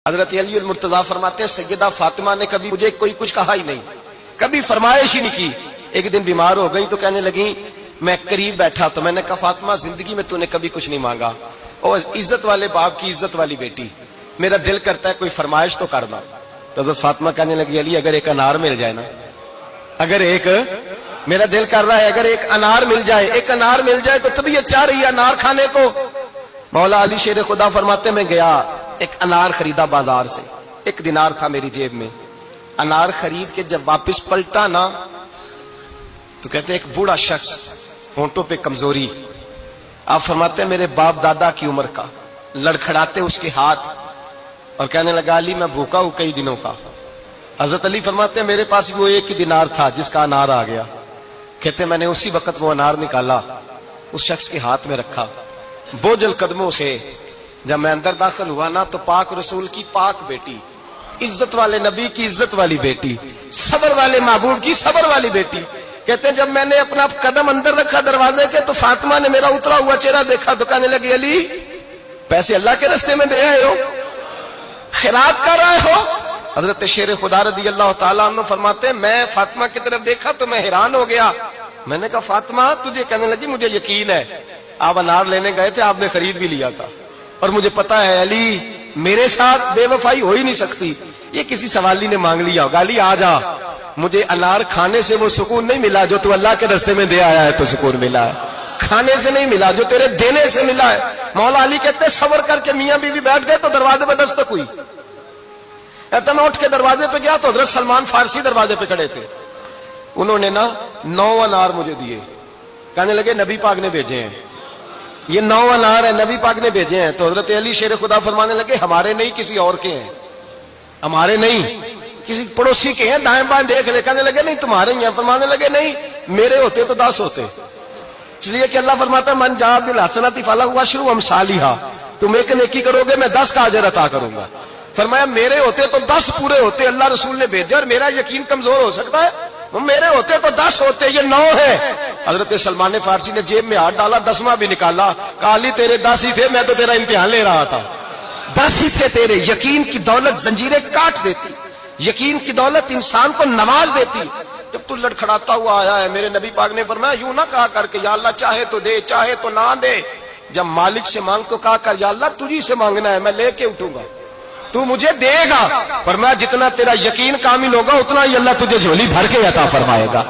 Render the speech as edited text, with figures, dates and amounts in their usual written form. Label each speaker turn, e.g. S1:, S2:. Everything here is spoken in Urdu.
S1: حضرت علی المرتضیٰ فرماتے ہیں سیدہ فاطمہ نے کبھی مجھے کوئی کچھ کہا ہی نہیں، کبھی فرمائش ہی نہیں کی۔ ایک دن بیمار ہو گئی تو کہنے لگی، میں قریب بیٹھا تو میں نے کہا فاطمہ زندگی میں تو نے کبھی کچھ نہیں مانگا، اور عزت والے باپ کی عزت والی بیٹی، میرا دل کرتا ہے کوئی فرمائش تو کرنا۔ تو حضرت فاطمہ کہنے لگی علی اگر ایک انار مل جائے نا، اگر ایک میرا دل کر رہا ہے اگر ایک انار مل جائے، ایک انار مل جائے تو طبیعت چاہ رہی ہے انار کھانے کو۔ مولا علی شیر خدا فرماتے میں گیا ایک انار خریدا بازار سے، 1 دینار تھا میری جیب میں، انار خرید کے جب واپس پلٹا نا تو کہتے ایک بوڑھا شخص، ہونٹوں پہ کمزوری، آپ فرماتے ہیں میرے باپ دادا کی عمر کا، لڑکھڑاتے اس کے ہاتھ اور کہنے لگا علی میں بھوکا ہوں کئی دنوں کا۔ حضرت علی فرماتے ہیں میرے پاس وہ 1 دینار تھا جس کا انار آ گیا، کہتے میں نے اسی وقت وہ انار نکالا، اس شخص کے ہاتھ میں رکھا، بوجھل قدموں سے جب میں اندر داخل ہوا نا تو پاک رسول کی پاک بیٹی، عزت والے نبی کی عزت والی بیٹی، صبر والے محبوب کی صبر والی بیٹی، کہتے ہیں جب میں نے اپنا قدم اندر رکھا دروازے کے تو فاطمہ نے میرا اترا ہوا چہرہ دیکھا تو کہنے لگی علی پیسے اللہ کے راستے میں دے آئے ہو، خیرات کر رہے ہو۔ حضرت شیر خدا رضی اللہ تعالیٰ عنہ فرماتے ہیں میں فاطمہ کی طرف دیکھا تو میں حیران ہو گیا، میں نے کہا فاطمہ تجھے، کہنے لگی مجھے یقین ہے آپ انار لینے گئے تھے، آپ نے خرید بھی لیا تھا، اور مجھے پتا ہے علی میرے ساتھ بے وفائی ہو ہی نہیں سکتی، یہ کسی سوالی نے مانگ لیا ہوگا، علی آ جا، مجھے انار کھانے سے وہ سکون نہیں ملا جو تو اللہ کے راستے میں دے آیا ہے تو سکون ملا ہے، کھانے سے نہیں ملا جو تیرے دینے سے ملا ہے۔ مولا علی کہتے ہیں صبر کر کے میاں بیوی بیٹھ گئے تو دروازے پہ دستک ہوئی، ایسا میں اٹھ کے دروازے پہ گیا تو حضرت سلمان فارسی دروازے پہ کھڑے تھے، انہوں نے نا 9 انار مجھے دیے، کہنے لگے نبی پاک نے بھیجے ہیں، یہ 9 انار ہیں نبی پاک نے بھیجے ہیں۔ تو حضرت علی شیر خدا فرمانے لگے ہمارے نہیں کسی اور کے ہیں، ہمارے نہیں کسی پڑوسی کے ہیں، دائیں بائیں دیکھ لے، کہنے لگے نہیں تمہارے ہی ہیں، فرمانے لگے نہیں میرے ہوتے تو 10 ہوتے، اس لیے کہ اللہ فرماتا ہے من جاء بالحسنۃ فلہ عشر امثالھا، تم ایک نیکی کرو گے میں 10 کا اجر عطا کروں گا۔ فرمایا میرے ہوتے تو 10 پورے ہوتے، اللہ رسول نے بھیجا اور میرا یقین کمزور ہو سکتا ہے، میرے ہوتے تو 10 ہوتے، یہ 9 ہے۔ حضرت سلمان فارسی نے جیب میں ہاتھ ڈالا، 10واں بھی نکالا، کہا علی تیرے 10 ہی تھے، میں تو تیرا امتحان لے رہا تھا، 10 ہی تھے تیرے۔ یقین کی دولت زنجیریں کاٹ دیتی، یقین کی دولت انسان کو نواز دیتی۔ جب تو لڑکھڑاتا ہوا آیا ہے، میرے نبی پاک نے فرمایا یوں نہ کہا کر کے یا اللہ چاہے تو دے چاہے تو نہ دے، جب مالک سے مانگ تو کہا کر یا اللہ تجھی سے مانگنا ہے، میں لے کے اٹھوں گا، تو مجھے دے گا۔ فرمایا جتنا تیرا یقین کامل ہوگا اتنا ہی اللہ تجھے جھولی بھر کے عطا فرمائے گا۔